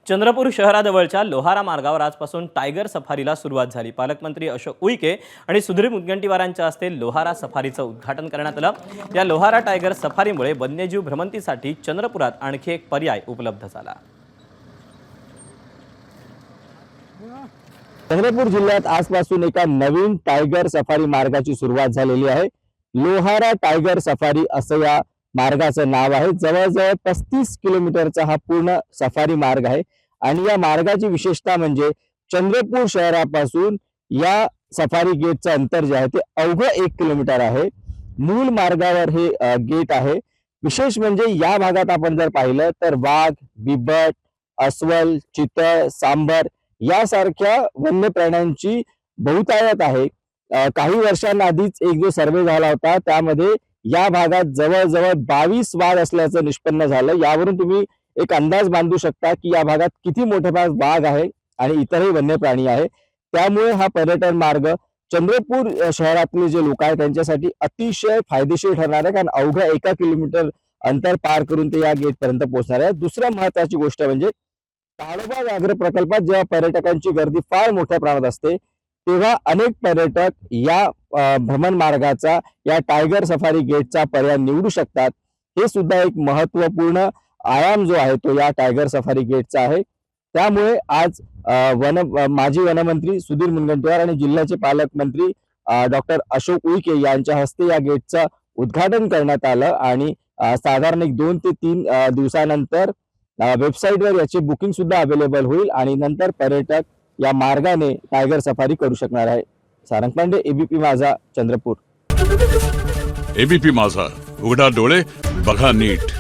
चंद्रपूर शहराजवळच्या लोहारा मार्गावर आजपासून टायगर सफारीला सुरुवात झाली। पालकमंत्री अशोक उईके आणि सुधीर मुनगंटीवारांच्या हस्ते लोहारा सफारीचं उद्घाटन करण्यात आलं। या लोहारा टायगर सफारीमुळे वन्यजीव भ्रमंतीसाठी चंद्रपुरात आणखी एक पर्याय उपलब्ध झाला। चंद्रपूर जिल्ह्यात आजपासून एका नवीन टायगर सफारी मार्गाची सुरुवात झालेली आहे। लोहारा टायगर सफारी असं या मार्गाचं नाव आहे। जवळजवळ 35 किलोमीटरचा हा पूर्ण सफारी मार्ग आहे आणि या मार्गाची विशेषता म्हणजे चंद्रपूर शहरापासून या सफारी गेटचं अंतर जे आहे ते अवघं 1 किलोमीटर आहे। मूळ मार्गावर हे गेट आहे। विशेष म्हणजे या भागात आपण जर पाहिलं तर वाघ, बिबट, अस्वल, चितळ, सांबर यासारख्या वन्य प्राण्यांची बहुतायत आहे। काही वर्षांआधीच एक जो सर्वे झाला होता त्यामध्ये या भागात जवळजवळ 22 वाघ असल्याचं निष्पन्न झालं। यावरून तुम्ही एक अंदाज बांधू शकता की या भागात किती मोठे वाघ आहे आणि इतरही वन्य प्राणी आहे। त्यामुळे हा पर्यटन मार्ग चंद्रपूर शहरातले जे लोक आहेत त्यांच्यासाठी अतिशय फायदेशीर ठरणार आहे, कारण अवघ्या 1 किलोमीटर अंतर पार करून ते या गेट पर्यंत पोहोचणार आहे। दुसरी महत्त्वाची गोष्ट म्हणजे ताडोबा व्याघ्र प्रकल्पात जेव्हा पर्यटकांची गर्दी फार मोठ्या प्रमाणात असते तेव्हा अनेक पर्यटक या भ्रमण मार्गाचा, या टायगर सफारी गेटचा पर्याय निवडू शकतात। हे सुद्धा एक महत्त्वपूर्ण आयाम जो आहे तो या टायगर सफारी गेटचा आहे। त्यामुळे आज माजी वनमंत्री सुधीर मुनगंटीवार आणि जिल्ह्याचे पालकमंत्री डॉक्टर अशोक उईके यांच्या हस्ते या गेटचं उद्घाटन करण्यात आलं आणि साधारण 2 ते 3 दिवसानंतर वेबसाईटवर याची बुकिंग सुद्धा अवेलेबल होईल आणि नंतर पर्यटक या मार्गाने टायगर सफारी करू शकणार आहे। सारंग पांडे, एबीपी माझा, चंद्रपूर। एबीपी माझा, उघडा डोळे बघा नीट।